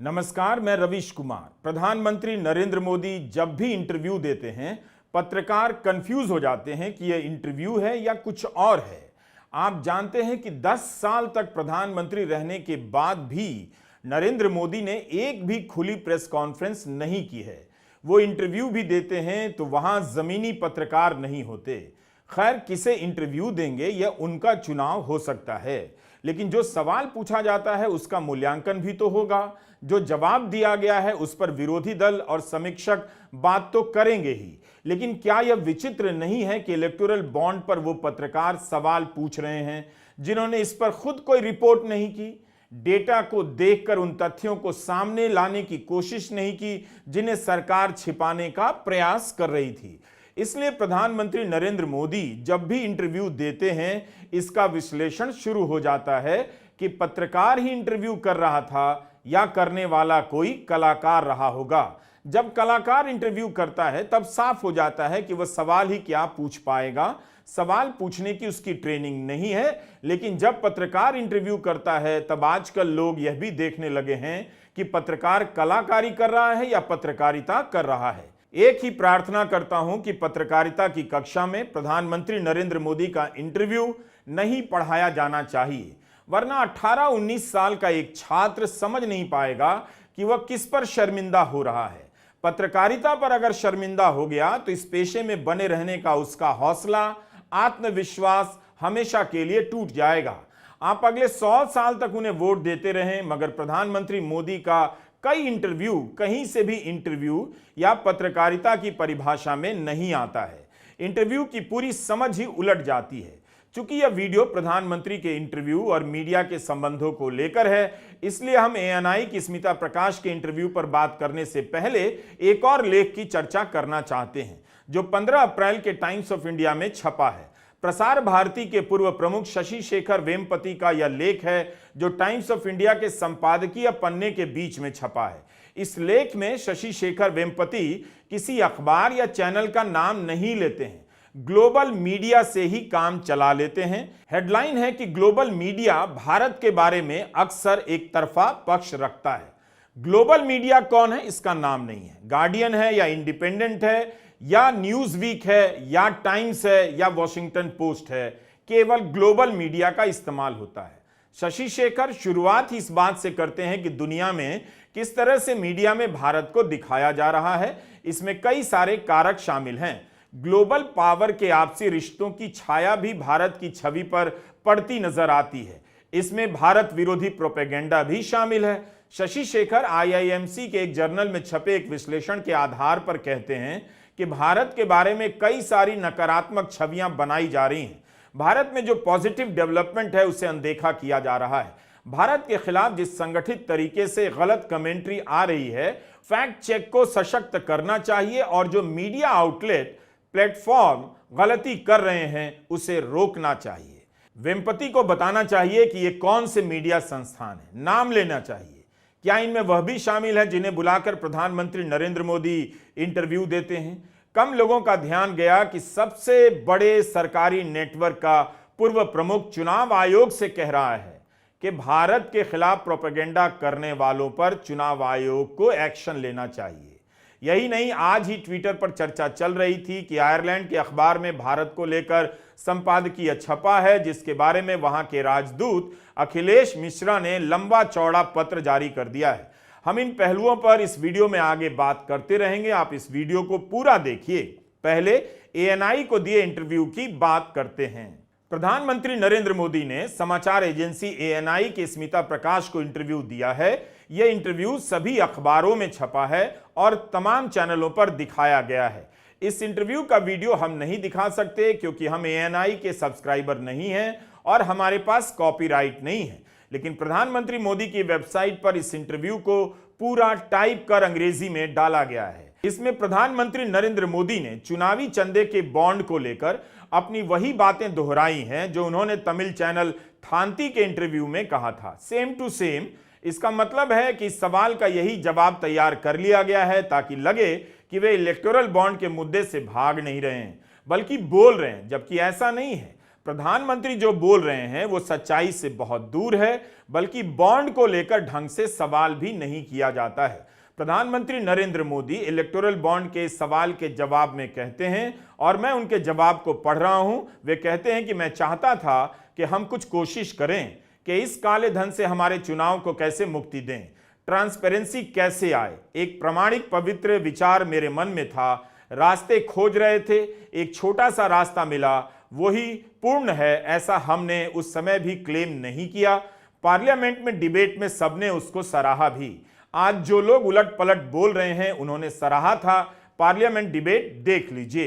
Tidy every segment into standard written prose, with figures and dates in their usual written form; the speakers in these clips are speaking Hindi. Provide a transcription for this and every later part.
नमस्कार, मैं रवीश कुमार। प्रधानमंत्री नरेंद्र मोदी जब भी इंटरव्यू देते हैं, पत्रकार कंफ्यूज हो जाते हैं कि यह इंटरव्यू है या कुछ और है। आप जानते हैं कि 10 साल तक प्रधानमंत्री रहने के बाद भी नरेंद्र मोदी ने एक भी खुली प्रेस कॉन्फ्रेंस नहीं की है। वो इंटरव्यू भी देते हैं तो वहां जमीनी पत्रकार नहीं होते। खैर, किसे इंटरव्यू देंगे यह उनका चुनाव हो सकता है, लेकिन जो सवाल पूछा जाता है उसका मूल्यांकन भी तो होगा। जो जवाब दिया गया है उस पर विरोधी दल और समीक्षक बात तो करेंगे ही, लेकिन क्या यह विचित्र नहीं है कि इलेक्टोरल बॉन्ड पर वो पत्रकार सवाल पूछ रहे हैं जिन्होंने इस पर खुद कोई रिपोर्ट नहीं की, डेटा को देखकर उन तथ्यों को सामने लाने की कोशिश नहीं की जिन्हें सरकार छिपाने का प्रयास कर रही थी। इसलिए प्रधानमंत्री नरेंद्र मोदी जब भी इंटरव्यू देते हैं, इसका विश्लेषण शुरू हो जाता है कि पत्रकार ही इंटरव्यू कर रहा था या करने वाला कोई कलाकार रहा होगा। जब कलाकार इंटरव्यू करता है तब साफ हो जाता है कि वह सवाल ही क्या पूछ पाएगा। सवाल पूछने की उसकी ट्रेनिंग नहीं है। लेकिन जब पत्रकार इंटरव्यू करता है तब आजकल लोग यह भी देखने लगे हैं कि पत्रकार कलाकारी कर रहा है या पत्रकारिता कर रहा है। एक ही प्रार्थना करता हूं कि पत्रकारिता की कक्षा में प्रधानमंत्री नरेंद्र मोदी का इंटरव्यू नहीं पढ़ाया जाना चाहिए, वरना 18-19 साल का एक छात्र समझ नहीं पाएगा कि वह किस पर शर्मिंदा हो रहा है। पत्रकारिता पर अगर शर्मिंदा हो गया तो इस पेशे में बने रहने का उसका हौसला, आत्मविश्वास हमेशा के लिए टूट जाएगा। आप अगले 100 साल तक उन्हें वोट देते रहें, मगर प्रधानमंत्री मोदी का कई इंटरव्यू कहीं से भी इंटरव्यू या पत्रकारिता की परिभाषा में नहीं आता है। इंटरव्यू की पूरी समझ ही उलट जाती है। चूंकि यह वीडियो प्रधानमंत्री के इंटरव्यू और मीडिया के संबंधों को लेकर है, इसलिए हम एएनआई की स्मिता प्रकाश के इंटरव्यू पर बात करने से पहले एक और लेख की चर्चा करना चाहते हैं जो 15 अप्रैल के टाइम्स ऑफ इंडिया में छपा है। प्रसार भारती के पूर्व प्रमुख शशि शेखर वेम्पति का यह लेख है जो टाइम्स ऑफ इंडिया के संपादकीय पन्ने के बीच में छपा है। इस लेख में शशि शेखर वेम्पति किसी अखबार या चैनल का नाम नहीं लेते हैं, ग्लोबल मीडिया से ही काम चला लेते हैं। हेडलाइन है कि ग्लोबल मीडिया भारत के बारे में अक्सर एक तरफा पक्ष रखता है। ग्लोबल मीडिया कौन है इसका नाम नहीं है। गार्डियन है या इंडिपेंडेंट है या न्यूज वीक है या टाइम्स है या वॉशिंगटन पोस्ट है, केवल ग्लोबल मीडिया का इस्तेमाल होता है। शशि शेखर शुरुआत ही इस बात से करते हैं कि दुनिया में किस तरह से मीडिया में भारत को दिखाया जा रहा है। इसमें कई सारे कारक शामिल हैं। ग्लोबल पावर के आपसी रिश्तों की छाया भी भारत की छवि पर पड़ती नजर आती है। इसमें भारत विरोधी प्रोपेगेंडा भी शामिल है। शशि शेखर आईआईएमसी के एक जर्नल में छपे एक विश्लेषण के आधार पर कहते हैं कि भारत के बारे में कई सारी नकारात्मक छवियां बनाई जा रही हैं। भारत में जो पॉजिटिव डेवलपमेंट है उसे अनदेखा किया जा रहा है। भारत के खिलाफ जिस संगठित तरीके से गलत कमेंट्री आ रही है, फैक्ट चेक को सशक्त करना चाहिए और जो मीडिया आउटलेट प्लेटफॉर्म गलती कर रहे हैं उसे रोकना चाहिए। वेम्पति को बताना चाहिए कि ये कौन से मीडिया संस्थान है, नाम लेना चाहिए। क्या इनमें वह भी शामिल है जिन्हें बुलाकर प्रधानमंत्री नरेंद्र मोदी इंटरव्यू देते हैं? कम लोगों का ध्यान गया कि सबसे बड़े सरकारी नेटवर्क का पूर्व प्रमुख चुनाव आयोग से कह रहा है कि भारत के खिलाफ प्रोपेगेंडा करने वालों पर चुनाव आयोग को एक्शन लेना चाहिए। यही नहीं, आज ही ट्विटर पर चर्चा चल रही थी कि आयरलैंड के अखबार में भारत को लेकर संपादकीय छपा है जिसके बारे में वहां के राजदूत अखिलेश मिश्रा ने लंबा चौड़ा पत्र जारी कर दिया है। हम इन पहलुओं पर इस वीडियो में आगे बात करते रहेंगे। आप इस वीडियो को पूरा देखिए। पहले एएनआई को दिए इंटरव्यू की बात करते हैं। प्रधानमंत्री नरेंद्र मोदी ने समाचार एजेंसी एएनआई के स्मिता प्रकाश को इंटरव्यू दिया है। यह इंटरव्यू सभी अखबारों में छपा है और तमाम चैनलों पर दिखाया गया है। इस इंटरव्यू का वीडियो हम नहीं दिखा सकते क्योंकि हम एएनआई के सब्सक्राइबर नहीं हैं और हमारे पास कॉपीराइट नहीं है, लेकिन प्रधानमंत्री मोदी की वेबसाइट पर इस इंटरव्यू को पूरा टाइप कर अंग्रेजी में डाला गया है। इसमें प्रधानमंत्री नरेंद्र मोदी ने चुनावी चंदे के बॉन्ड को लेकर अपनी वही बातें दोहराई हैं जो उन्होंने तमिल चैनल थांती के इंटरव्यू में कहा था, सेम टू सेम। इसका मतलब है कि इस सवाल का यही जवाब तैयार कर लिया गया है ताकि लगे कि वे इलेक्टोरल बॉन्ड के मुद्दे से भाग नहीं रहे हैं बल्कि बोल रहे हैं, जबकि ऐसा नहीं है। प्रधानमंत्री जो बोल रहे हैं वो सच्चाई से बहुत दूर है, बल्कि बॉन्ड को लेकर ढंग से सवाल भी नहीं किया जाता है। प्रधानमंत्री नरेंद्र मोदी इलेक्टोरल बॉन्ड के सवाल के जवाब में कहते हैं, और मैं उनके जवाब को पढ़ रहा हूं। वे कहते हैं कि मैं चाहता था कि हम कुछ कोशिश करें कि इस काले धन से हमारे चुनाव को कैसे मुक्ति दें, ट्रांसपेरेंसी कैसे आए। एक प्रामाणिक पवित्र विचार मेरे मन में था, रास्ते खोज रहे थे, एक छोटा सा रास्ता मिला, वही पूर्ण है, ऐसा हमने उस समय भी क्लेम नहीं किया। पार्लियामेंट में डिबेट में सबने उसको सराहा भी। आज जो लोग उलट पलट बोल रहे हैं उन्होंने सराहा था। पार्लियामेंट डिबेट देख लीजिए।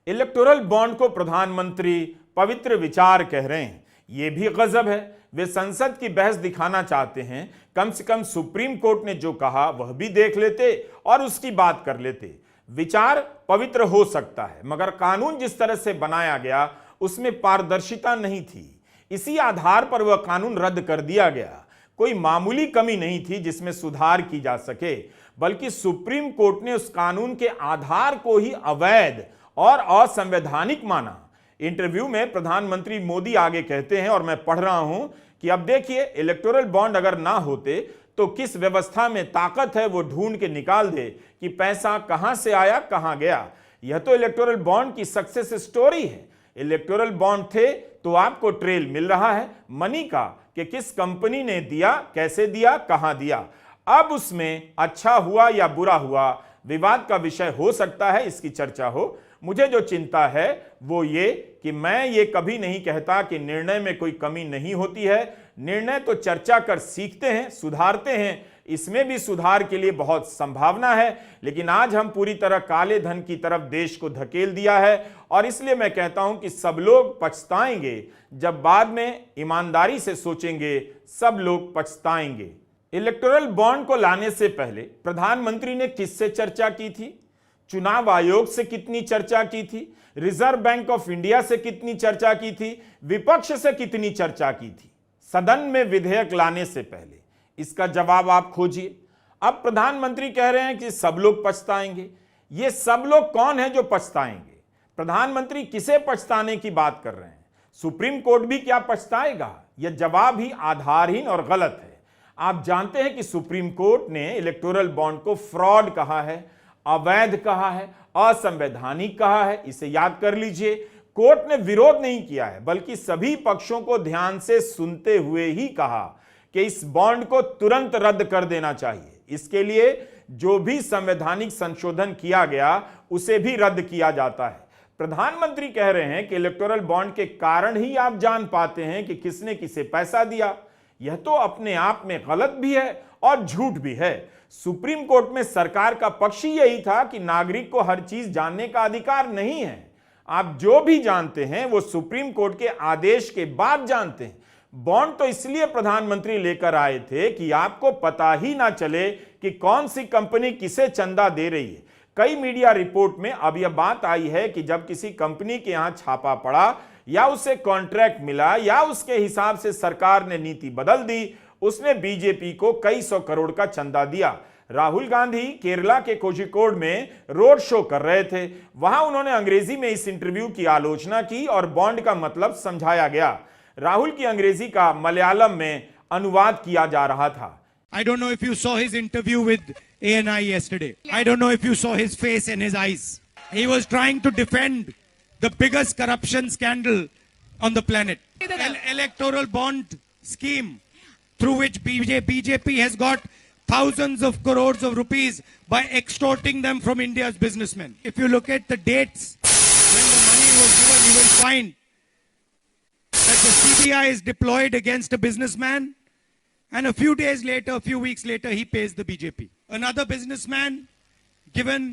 इलेक्टोरल बॉन्ड को प्रधानमंत्री पवित्र विचार कह रहे हैं, यह भी गजब है। वे संसद की बहस दिखाना चाहते हैं। कम से कम सुप्रीम कोर्ट ने जो कहा वह भी देख लेते और उसकी बात कर लेते। विचार पवित्र हो सकता है, मगर कानून जिस तरह से बनाया गया उसमें पारदर्शिता नहीं थी। इसी आधार पर वह कानून रद्द कर दिया गया। कोई मामूली कमी नहीं थी जिसमें सुधार की जा सके, बल्कि सुप्रीम कोर्ट ने उस कानून के आधार को ही अवैध और असंवैधानिक माना। इंटरव्यू में प्रधानमंत्री मोदी आगे कहते हैं, और मैं पढ़ रहा हूं, कि अब देखिए, इलेक्टोरल बॉन्ड अगर ना होते तो किस व्यवस्था में ताकत है वो ढूंढ के निकाल दे कि पैसा कहां से आया कहां गया। यह तो इलेक्टोरल बॉन्ड की सक्सेस स्टोरी है। इलेक्टोरल बॉन्ड थे तो आपको ट्रेल मिल रहा है मनी का, कि किस कंपनी ने दिया, कैसे दिया, कहां दिया। अब उसमें अच्छा हुआ या बुरा हुआ विवाद का विषय हो सकता है, इसकी चर्चा हो। मुझे जो चिंता है वो ये कि मैं ये कभी नहीं कहता कि निर्णय में कोई कमी नहीं होती है। निर्णय तो चर्चा कर सीखते हैं, सुधारते हैं, इसमें भी सुधार के लिए बहुत संभावना है। लेकिन आज हम पूरी तरह काले धन की तरफ देश को धकेल दिया है, और इसलिए मैं कहता हूं कि सब लोग पछताएंगे जब बाद में ईमानदारी से सोचेंगे। सब लोग पछताएंगे। इलेक्टोरल बॉन्ड को लाने से पहले प्रधानमंत्री ने किससे चर्चा की थी? चुनाव आयोग से कितनी चर्चा की थी? रिजर्व बैंक ऑफ इंडिया से कितनी चर्चा की थी? विपक्ष से कितनी चर्चा की थी सदन में विधेयक लाने से पहले? इसका जवाब आप खोजिए। अब प्रधानमंत्री कह रहे हैं कि सब लोग पछताएंगे। ये सब लोग कौन है जो पछताएंगे? प्रधानमंत्री किसे पछताने की बात कर रहे हैं? सुप्रीम कोर्ट भी क्या पछताएगा? यह जवाब ही आधारहीन और गलत है। आप जानते हैं कि सुप्रीम कोर्ट ने इलेक्टोरल बॉन्ड को फ्रॉड कहा है, अवैध कहा है, असंवैधानिक कहा है। इसे याद कर लीजिए। कोर्ट ने विरोध नहीं किया है, बल्कि सभी पक्षों को ध्यान से सुनते हुए ही कहा कि इस बॉन्ड को तुरंत रद्द कर देना चाहिए। इसके लिए जो भी संवैधानिक संशोधन किया गया उसे भी रद्द किया जाता है। प्रधानमंत्री कह रहे हैं कि इलेक्टोरल बॉन्ड के कारण ही आप जान पाते हैं कि किसने किसे पैसा दिया। यह तो अपने आप में गलत भी है और झूठ भी है। सुप्रीम कोर्ट में सरकार का पक्ष ही यही था कि नागरिक को हर चीज जानने का अधिकार नहीं है। आप जो भी जानते हैं वो सुप्रीम कोर्ट के आदेश के बाद जानते हैं। बॉन्ड तो इसलिए प्रधानमंत्री लेकर आए थे कि आपको पता ही ना चले कि कौन सी कंपनी किसे चंदा दे रही है। कई मीडिया रिपोर्ट में अब यह बात आई है कि जब किसी कंपनी के यहां छापा पड़ा या उसे कॉन्ट्रैक्ट मिला या उसके हिसाब से सरकार ने नीति बदल दी, उसने बीजेपी को कई सौ करोड़ का चंदा दिया। राहुल गांधी केरला के कोझिकोड में रोड शो कर रहे थे। वहां उन्होंने अंग्रेजी में इस इंटरव्यू की आलोचना की और बॉन्ड का मतलब समझाया गया। राहुल की अंग्रेजी का मलयालम में अनुवाद किया जा रहा था। I don't know if you saw his interview with ANI yesterday. I don't know if you saw his face and his eyes. He was trying to defend the biggest corruption scandal on the planet. Electoral bond scheme through which BJP has got thousands of crores of rupees by extorting them from India's businessmen. If you look at the dates when the money was given, you will find that the CBI is deployed against a businessman, and a few days later, a few weeks later, he pays the BJP. Another businessman given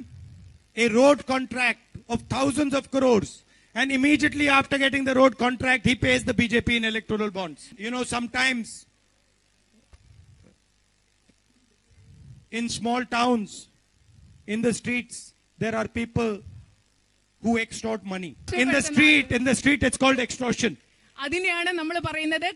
a road contract of thousands of crores, and immediately after getting the road contract, he pays the BJP in electoral bonds. You know, sometimes in small towns, in the streets, there are people who extort money. In the street, it's called extortion. അതിനെയാണ് നമ്മൾ പറയുന്നത്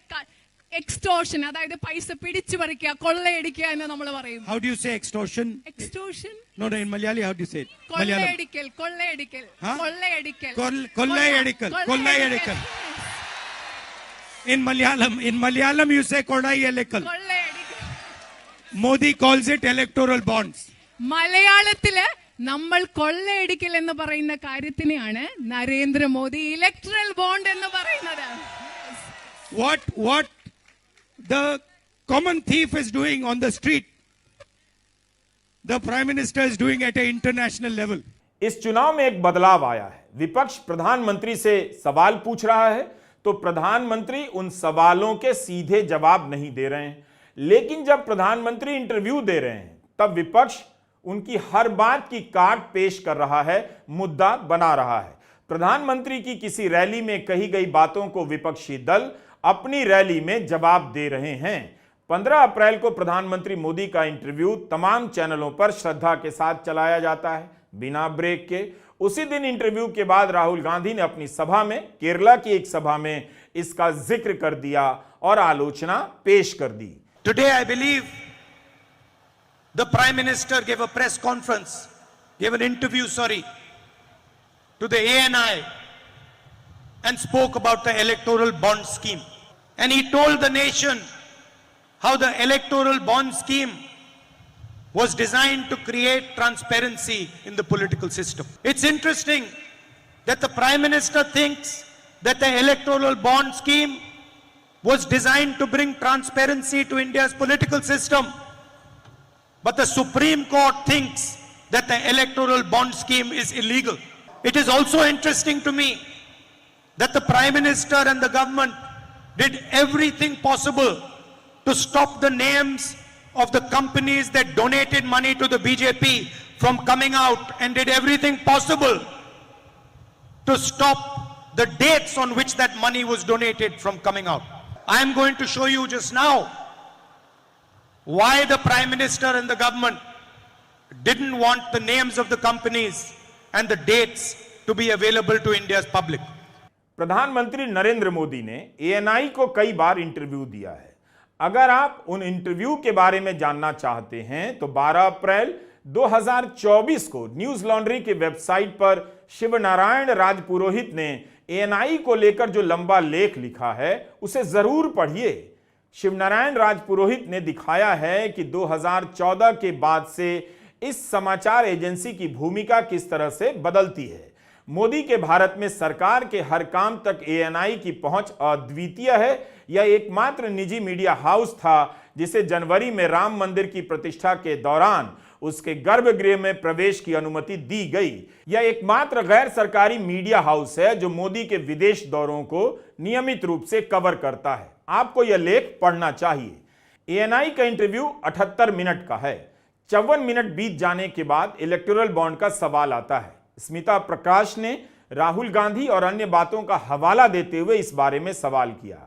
എക്സ്റ്റോർഷൻ. അതായത് പൈസ പിടിച്ചു പറിക്കുക, കൊള്ളയടിക്കുക എന്ന് നമ്മൾ പറയും. How do you say extortion? Extortion? No, in Malayali, how do you say it? കൊള്ളയടിക്കൽ. കൊള്ളയടിക്കൽ. Huh? കൊള്ളയടിക്കൽ. കൊള്ളയടിക്കൽ. കൊള്ളയടിക്കൽ. In Malayalam you say kodai elekkal. കൊള്ളയടിക്കൽ. Modi calls it electoral bonds. മലയാളത്തില് നമ്മൾ കൊള്ളയടിക്കൽ എന്ന് പറയുന്ന കാര്യത്തിനെയാണ് നരേന്ദ്രമോദി ഇലക്ട്രൽ ബോണ്ട് എന്ന് പറയുന്നത്. What the common thief is doing on the street, the Prime Minister is doing at an international level. इस चुनाव में एक बदलाव आया है। विपक्ष प्रधानमंत्री से सवाल पूछ रहा है तो प्रधानमंत्री उन सवालों के सीधे जवाब नहीं दे रहे हैं, लेकिन जब प्रधानमंत्री इंटरव्यू दे रहे हैं तब विपक्ष उनकी हर बात की काट पेश कर रहा है, मुद्दा बना रहा है। प्रधानमंत्री की किसी रैली में कही गई बातों को विपक्षी दल अपनी रैली में जवाब दे रहे हैं। 15 अप्रैल को प्रधानमंत्री मोदी का इंटरव्यू तमाम चैनलों पर श्रद्धा के साथ चलाया जाता है, बिना ब्रेक के। उसी दिन इंटरव्यू के बाद राहुल गांधी ने अपनी सभा में, केरला की एक सभा में इसका जिक्र कर दिया और आलोचना पेश कर दी। Today I believe the Prime Minister gave a press conference, gave an interview, to the ANI and spoke about the electoral bond scheme. And he told the nation how the electoral bond scheme was designed to create transparency in the political system. It's interesting that the Prime Minister thinks that the electoral bond scheme was designed to bring transparency to India's political system. But the Supreme Court thinks that the electoral bond scheme is illegal. It is also interesting to me that the Prime Minister and the government did everything possible to stop the names of the companies that donated money to the BJP from coming out, and did everything possible to stop the dates on which that money was donated from coming out. I am going to show you just now why the Prime Minister and the government didn't want the names of the companies and the dates to be available to India's public. प्रधानमंत्री नरेंद्र मोदी ने एएनआई को कई बार इंटरव्यू दिया है। अगर आप उन इंटरव्यू के बारे में जानना चाहते हैं तो 12 अप्रैल 2024 को न्यूज लॉन्ड्री की वेबसाइट पर शिवनारायण राजपुरोहित ने एएनआई को लेकर जो लंबा लेख लिखा है उसे जरूर पढ़िए। शिवनारायण राजपुरोहित ने दिखाया है कि 2014 के बाद से इस समाचार एजेंसी की भूमिका किस तरह से बदलती है। मोदी के भारत में सरकार के हर काम तक एएनआई की पहुंच अद्वितीय है। यह एकमात्र निजी मीडिया हाउस था जिसे जनवरी में राम मंदिर की प्रतिष्ठा के दौरान उसके गर्भगृह में प्रवेश की अनुमति दी गई। यह एकमात्र गैर सरकारी मीडिया हाउस है जो मोदी के विदेश दौरों को नियमित रूप से कवर करता है। आपको यह लेख पढ़ना चाहिए। एएनआई का इंटरव्यू 78 मिनट का है। 54 मिनट बीत जाने के बाद इलेक्टोरल बॉन्ड का सवाल आता है। स्मिता प्रकाश ने राहुल गांधी और अन्य बातों का हवाला देते हुए इस बारे में सवाल किया।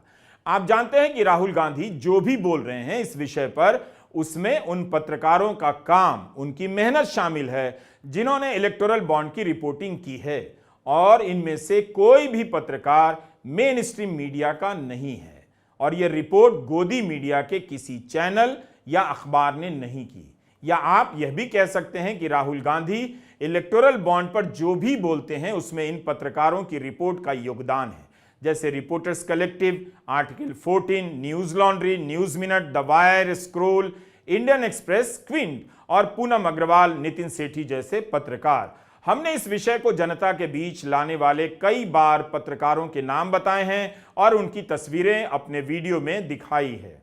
आप जानते हैं कि राहुल गांधी जो भी बोल रहे हैं इस विषय पर, उसमें उन पत्रकारों का काम, उनकी मेहनत शामिल है जिन्होंने इलेक्टोरल बॉन्ड की रिपोर्टिंग की है, और इनमें से कोई भी पत्रकार मेन स्ट्रीम मीडिया का नहीं है, और यह रिपोर्ट गोदी मीडिया के किसी चैनल या अखबार ने नहीं की। या आप यह भी कह सकते हैं कि राहुल गांधी इलेक्टोरल बॉन्ड पर जो भी बोलते हैं उसमें इन पत्रकारों की रिपोर्ट का योगदान है, जैसे reporters collective, article 14, news laundry, news minute, the wire, scroll, Indian express, Quint और पूनम अग्रवाल, नितिन सेठी जैसे पत्रकार। हमने इस विषय को जनता के बीच लाने वाले कई बार पत्रकारों के नाम बताए हैं और उनकी तस्वीरें अपने वीडियो में दिखाई है।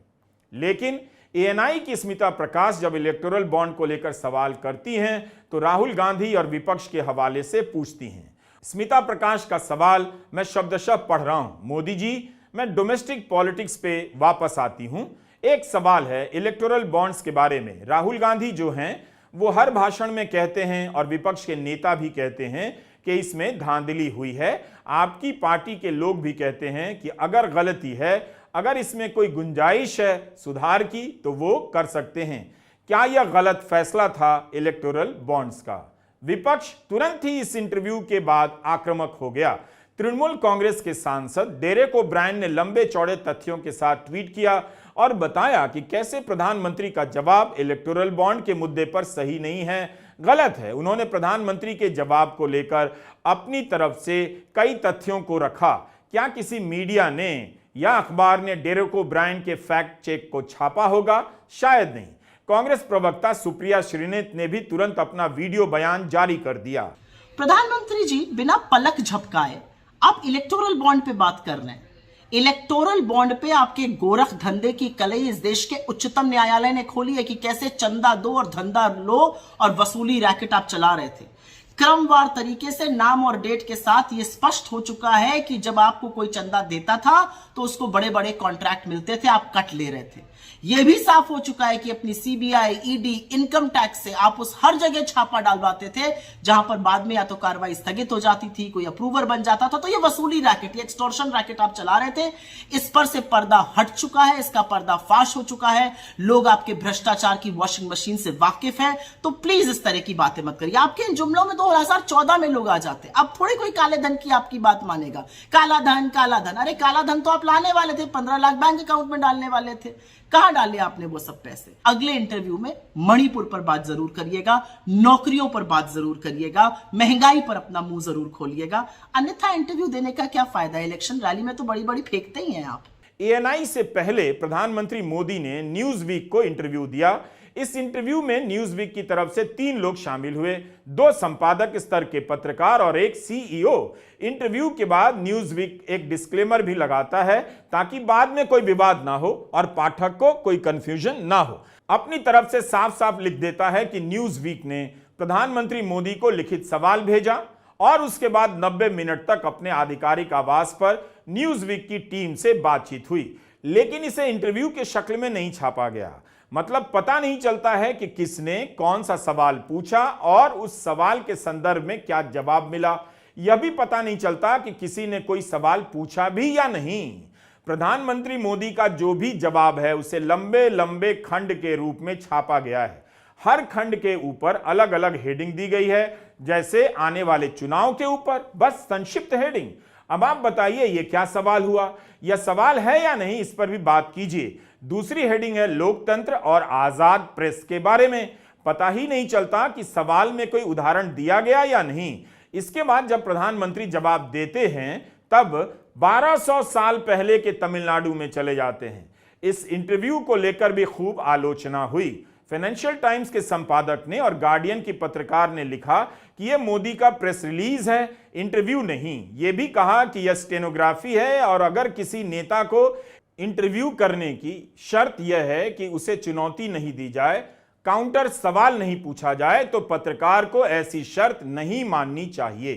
लेकिन एएनआई की स्मिता प्रकाश जब इलेक्टोरल बॉन्ड को लेकर सवाल करती हैं तो राहुल गांधी और विपक्ष के हवाले से पूछती हैं। स्मिता प्रकाश का सवाल मैं शब्दशः पढ़ रहा हूं। मोदी जी, मैं डोमेस्टिक पॉलिटिक्स पे वापस आती हूं। एक सवाल है इलेक्टोरल बॉन्ड्स के बारे में। राहुल गांधी जो हैं वो हर भाषण में कहते हैं और विपक्ष के नेता भी कहते हैं कि इसमें धांधली हुई है। आपकी पार्टी के लोग भी कहते हैं कि अगर गलती है, अगर इसमें कोई गुंजाइश है सुधार की तो वो कर सकते हैं। क्या यह गलत फैसला था इलेक्टोरल बॉन्ड्स का? विपक्ष तुरंत ही इस इंटरव्यू के बाद आक्रामक हो गया। तृणमूल कांग्रेस के सांसद डेरेक ओब्रायन ने लंबे चौड़े तथ्यों के साथ ट्वीट किया और बताया कि कैसे प्रधानमंत्री का जवाब इलेक्टोरल बॉन्ड के मुद्दे पर सही नहीं है, गलत है। उन्होंने प्रधानमंत्री के जवाब को लेकर अपनी तरफ से कई तथ्यों को रखा। क्या किसी मीडिया ने या अखबार ने डेरेक ओब्रायन के फैक्ट चेक को छापा होगा? शायद नहीं। कांग्रेस प्रवक्ता सुप्रिया श्रीनेत ने भी तुरंत अपना वीडियो बयान जारी कर दिया। प्रधानमंत्री जी बिना पलक झपकाए आप इलेक्टोरल बॉन्ड पे बात कर रहे हैं। इलेक्टोरल बॉन्ड पे आपके गोरख धंधे की कलई इस देश के उच्चतम न्यायालय ने खोली है कि कैसे चंदा दो और धंधा लो और वसूली रैकेट आप चला रहे थे। क्रमवार तरीके से नाम और डेट के साथ यह स्पष्ट हो चुका है कि जब आपको कोई चंदा देता था तो उसको बड़े बड़े कॉन्ट्रैक्ट मिलते थे, आप कट ले रहे थे। यह भी साफ हो चुका है कि अपनी सीबीआई, ईडी, इनकम टैक्स से आप उस हर जगह छापा डालवाते थे जहां पर बाद में या तो कार्रवाई स्थगित हो जाती थी, कोई अप्रूवर बन जाता था। तो ये वसूली रैकेट, ये एक्सटॉर्शन रैकेट आप चला रहे थे। इस पर से पर्दा हट चुका है, इसका पर्दा फाश हो चुका है। लोग आपके भ्रष्टाचार की वॉशिंग मशीन से वाकिफ है। तो प्लीज इस तरह की बातें मत करिए। आपके इन जुमलों में 2014 में लोग आ जाते, अब थोड़ी कोई काले धन की आपकी बात मानेगा। काला धन, काला धन, अरे काला धन तो आप लाने वाले थे, 15 लाख बैंक अकाउंट में डालने वाले थे। कहां डाले आपने वो सब पैसे? अगले इंटरव्यू में मणिपुर पर बात जरूर करिएगा, नौकरियों पर बात जरूर करिएगा, महंगाई पर अपना मुंह जरूर खोलिएगा। अन्यथा इंटरव्यू देने का क्या फायदा? इलेक्शन रैली में तो बड़ी बड़ी फेंकते ही हैं आप। एएनआई से पहले प्रधानमंत्री मोदी ने न्यूज वीक को इंटरव्यू दिया। इस इंटरव्यू में न्यूज वीक की तरफ से 3 लोग शामिल हुए, 2 संपादक स्तर के पत्रकार और एक सीईओ। इंटरव्यू के बाद न्यूज वीक एक डिस्क्लेमर भी लगाता है ताकि बाद में कोई विवाद ना हो और पाठक को कोई कंफ्यूजन ना हो। अपनी तरफ से साफ साफ लिख देता है कि न्यूज वीक ने प्रधानमंत्री मोदी को लिखित सवाल भेजा और उसके बाद 90 मिनट तक अपने आधिकारिक आवास पर न्यूज वीक की टीम से बातचीत हुई, लेकिन इसे इंटरव्यू के शक्ल में नहीं छापा गया। मतलब पता नहीं चलता है कि किसने कौन सा सवाल पूछा और उस सवाल के संदर्भ में क्या जवाब मिला। यह भी पता नहीं चलता कि किसी ने कोई सवाल पूछा भी या नहीं। प्रधानमंत्री मोदी का जो भी जवाब है उसे लंबे लंबे खंड के रूप में छापा गया है। हर खंड के ऊपर अलग अलग हेडिंग दी गई है, जैसे आने वाले चुनाव के ऊपर, बस संक्षिप्त हेडिंग। अब आप बताइए ये क्या सवाल हुआ? यह सवाल है या नहीं, इस पर भी बात कीजिए। दूसरी हेडिंग है लोकतंत्र और आजाद प्रेस के बारे में। पता ही नहीं चलता कि सवाल में कोई उदाहरण दिया गया या नहीं। इसके बाद जब प्रधानमंत्री जवाब देते हैं तब 1200 साल पहले के तमिलनाडु में चले जाते हैं। इस इंटरव्यू को लेकर भी खूब आलोचना हुई। फाइनेंशियल टाइम्स के संपादक ने और गार्डियन की पत्रकार ने लिखा कि यह मोदी का प्रेस रिलीज है, इंटरव्यू नहीं। यह भी कहा कि यह स्टेनोग्राफी है और अगर किसी नेता को इंटरव्यू करने की शर्त यह है कि उसे चुनौती नहीं दी जाए, काउंटर सवाल नहीं पूछा जाए, तो पत्रकार को ऐसी शर्त नहीं माननी चाहिए।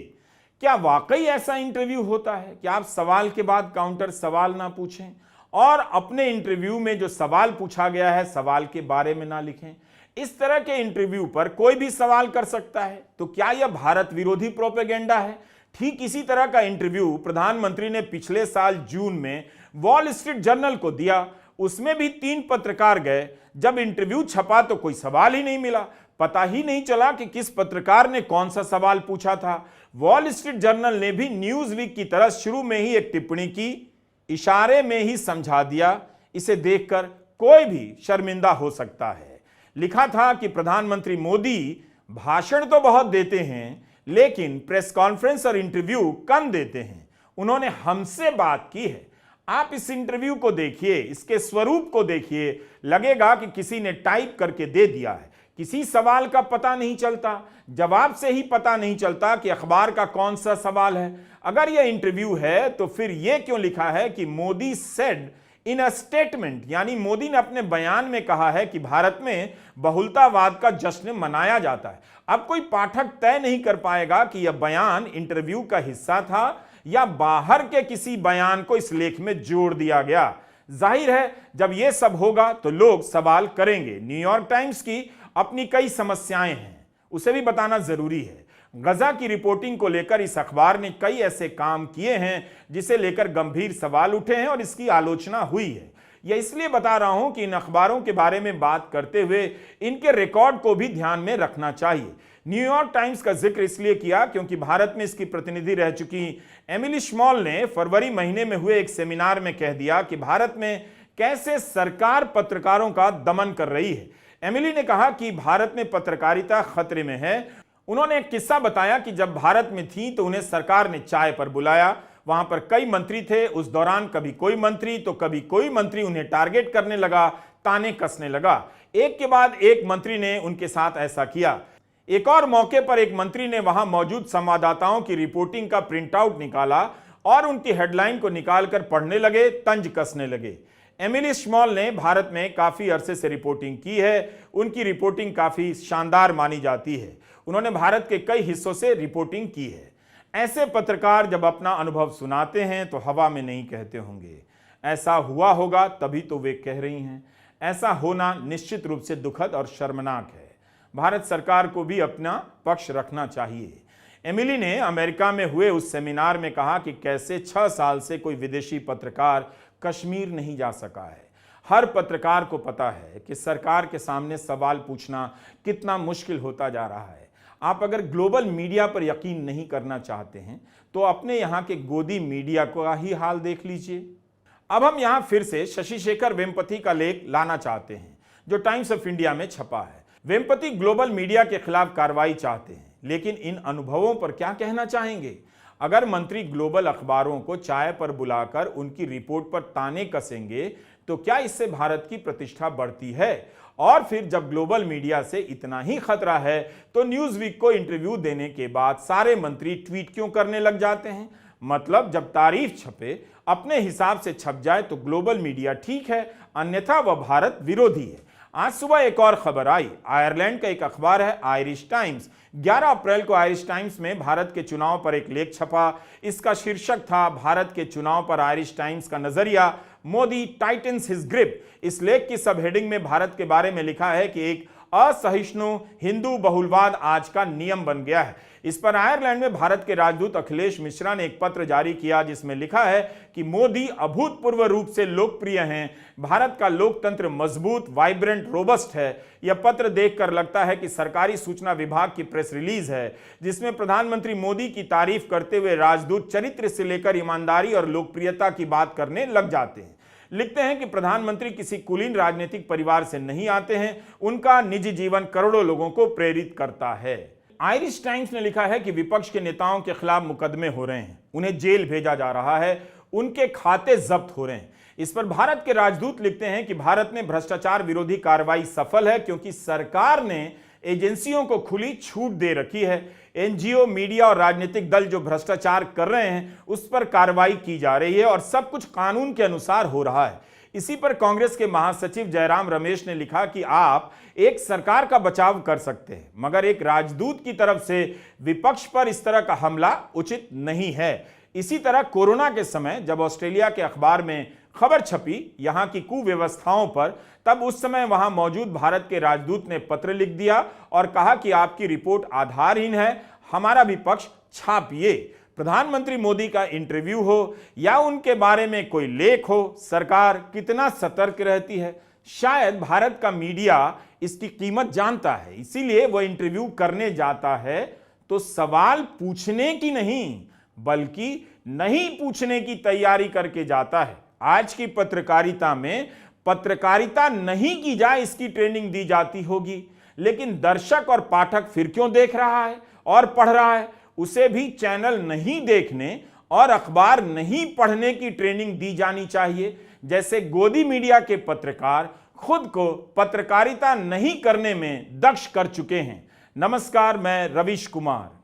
क्या वाकई ऐसा इंटरव्यू होता है कि आप सवाल के बाद काउंटर सवाल ना पूछें और अपने इंटरव्यू में जो सवाल पूछा गया है सवाल के बारे में ना लिखें? इस तरह के इंटरव्यू पर कोई भी सवाल कर सकता है, तो क्या यह भारत विरोधी प्रोपेगेंडा है? ठीक इसी तरह का इंटरव्यू प्रधानमंत्री ने पिछले साल जून में वॉल स्ट्रीट जर्नल को दिया। उसमें भी 3 पत्रकार गए। जब इंटरव्यू छपा तो कोई सवाल ही नहीं मिला। पता ही नहीं चला कि किस पत्रकार ने कौन सा सवाल पूछा था। वॉल स्ट्रीट जर्नल ने भी न्यूज वीक की तरह शुरू में ही एक टिप्पणी की, इशारे में ही समझा दिया। इसे देखकर कोई भी शर्मिंदा हो सकता है। लिखा था कि प्रधानमंत्री मोदी भाषण तो बहुत देते हैं, लेकिन प्रेस कॉन्फ्रेंस और इंटरव्यू कम देते हैं। उन्होंने हमसे बात की है। आप इस इंटरव्यू को देखिए, इसके स्वरूप को देखिए, लगेगा कि किसी ने टाइप करके दे दिया है। किसी सवाल का पता नहीं चलता, जवाब से ही पता नहीं चलता कि अखबार का कौन सा सवाल है। अगर यह इंटरव्यू है तो फिर यह क्यों लिखा है कि Modi said in a statement, यानी मोदी ने अपने बयान में कहा है कि भारत में बहुलतावाद का जश्न मनाया जाता है। अब कोई पाठक तय नहीं कर पाएगा कि यह बयान इंटरव्यू का हिस्सा था या बाहर के किसी बयान को इस लेख में जोड़ दिया गया। जाहिर है जब यह सब होगा तो लोग सवाल करेंगे। न्यूयॉर्क टाइम्स की अपनी कई समस्याएं हैं, उसे भी बताना जरूरी है। गजा की रिपोर्टिंग को लेकर इस अखबार ने कई ऐसे काम किए हैं जिसे लेकर गंभीर सवाल उठे हैं और इसकी आलोचना हुई है। यह इसलिए बता रहा हूं कि इन अखबारों के बारे में बात करते हुए इनके रिकॉर्ड को भी ध्यान में रखना चाहिए। न्यूयॉर्क टाइम्स का जिक्र इसलिए किया क्योंकि भारत में इसकी प्रतिनिधि रह चुकी एमिली स्मॉल ने फरवरी महीने में हुए एक सेमिनार में कह दिया कि भारत में कैसे सरकार पत्रकारों का दमन कर रही है। एमिली ने कहा कि भारत में पत्रकारिता खतरे में है। उन्होंने एक किस्सा बताया कि जब भारत में थी तो उन्हें सरकार ने चाय पर बुलाया, वहां पर कई मंत्री थे। उस दौरान कभी कोई मंत्री तो कभी कोई मंत्री उन्हें टारगेट करने लगा, ताने कसने लगा। एक के बाद एक मंत्री ने उनके साथ ऐसा किया। एक और मौके पर एक मंत्री ने वहां मौजूद संवाददाताओं की रिपोर्टिंग का प्रिंट आउट निकाला और उनकी हेडलाइन को निकालकर पढ़ने लगे, तंज कसने लगे। एमिली स्मॉल ने भारत में काफी अरसे से रिपोर्टिंग की है। उनकी रिपोर्टिंग काफी शानदार मानी जाती है। उन्होंने भारत के कई हिस्सों से रिपोर्टिंग की है। ऐसे पत्रकार जब अपना अनुभव सुनाते हैं तो हवा में नहीं कहते होंगे, ऐसा हुआ होगा तभी तो वे कह रही हैं। ऐसा होना निश्चित रूप से दुखद और शर्मनाक है। भारत सरकार को भी अपना पक्ष रखना चाहिए। एमिली ने अमेरिका में हुए उस सेमिनार में कहा कि कैसे 6 साल से कोई विदेशी पत्रकार कश्मीर नहीं जा सका है। हर पत्रकार को पता है कि सरकार के सामने सवाल पूछना कितना मुश्किल होता जा रहा है। आप अगर ग्लोबल मीडिया पर यकीन नहीं करना चाहते हैं तो अपने यहाँ के गोदी मीडिया का ही हाल देख लीजिए। अब हम यहाँ फिर से शशि शेखर वेम्पति का लेख लाना चाहते हैं जो टाइम्स ऑफ इंडिया में छपा है। वेम्पति ग्लोबल मीडिया के खिलाफ कार्रवाई चाहते हैं, लेकिन इन अनुभवों पर क्या कहना चाहेंगे? अगर मंत्री ग्लोबल अखबारों को चाय पर बुलाकर उनकी रिपोर्ट पर ताने कसेंगे तो क्या इससे भारत की प्रतिष्ठा बढ़ती है? और फिर जब ग्लोबल मीडिया से इतना ही खतरा है तो न्यूज वीक को इंटरव्यू देने के बाद सारे मंत्री ट्वीट क्यों करने लग जाते हैं? मतलब जब तारीफ छपे, अपने हिसाब से छप जाए तो ग्लोबल मीडिया ठीक है, अन्यथा वह भारत विरोधी है। आज सुबह एक और खबर आई। आयरलैंड का एक अखबार है आयरिश टाइम्स। 11 अप्रैल को आयरिश टाइम्स में भारत के चुनाव पर एक लेख छपा। इसका शीर्षक था भारत के चुनाव पर आयरिश टाइम्स का नजरिया, मोदी टाइटन्स हिज ग्रिप। इस लेख की सब हेडिंग में भारत के बारे में लिखा है कि एक असहिष्णु हिंदू बहुलवाद आज का नियम बन गया है। इस पर आयरलैंड में भारत के राजदूत अखिलेश मिश्रा ने एक पत्र जारी किया जिसमें लिखा है कि मोदी अभूतपूर्व रूप से लोकप्रिय हैं, भारत का लोकतंत्र मजबूत, वाइब्रेंट, रोबस्ट है। यह पत्र देखकर लगता है कि सरकारी सूचना विभाग की प्रेस रिलीज है जिसमें प्रधानमंत्री मोदी की तारीफ करते हुए राजदूत चरित्र से लेकर ईमानदारी और लोकप्रियता की बात करने लग जाते हैं। लिखते हैं कि प्रधानमंत्री किसी कुलीन राजनीतिक परिवार से नहीं आते हैं, उनका निजी जीवन करोड़ों लोगों को प्रेरित करता है। आयरिश टाइम्स ने लिखा है कि विपक्ष के नेताओं के खिलाफ मुकदमे हो रहे हैं, उन्हें जेल भेजा जा रहा है, उनके खाते जब्त हो रहे हैं। इस पर भारत के राजदूत लिखते हैं कि भारत में भ्रष्टाचार विरोधी कार्रवाई सफल है क्योंकि सरकार ने एजेंसियों को खुली छूट दे रखी है। एनजीओ, मीडिया और राजनीतिक दल जो भ्रष्टाचार कर रहे हैं उस पर कार्रवाई की जा रही है और सब कुछ कानून के अनुसार हो रहा है। इसी पर कांग्रेस के महासचिव जयराम रमेश ने लिखा कि आप एक सरकार का बचाव कर सकते हैं मगर एक राजदूत की तरफ से विपक्ष पर इस तरह का हमला उचित नहीं है। इसी तरह कोरोना के समय जब ऑस्ट्रेलिया के अखबार में खबर छपी यहां की कुव्यवस्थाओं पर, तब उस समय वहां मौजूद भारत के राजदूत ने पत्र लिख दिया और कहा कि आपकी रिपोर्ट आधारहीन है, हमारा भी पक्ष छापिए। प्रधानमंत्री मोदी का इंटरव्यू हो या उनके बारे में कोई लेख हो, सरकार कितना सतर्क रहती है। शायद भारत का मीडिया इसकी कीमत जानता है, इसीलिए वह इंटरव्यू करने जाता है तो सवाल पूछने की नहीं बल्कि नहीं पूछने की तैयारी करके जाता है। आज की पत्रकारिता में पत्रकारिता नहीं की जाए इसकी ट्रेनिंग दी जाती होगी, लेकिन दर्शक और पाठक फिर क्यों देख रहा है और पढ़ रहा है? उसे भी चैनल नहीं देखने और अखबार नहीं पढ़ने की ट्रेनिंग दी जानी चाहिए। जैसे गोदी मीडिया के पत्रकार खुद को पत्रकारिता नहीं करने में दक्ष कर चुके हैं। नमस्कार, मैं रवीश कुमार।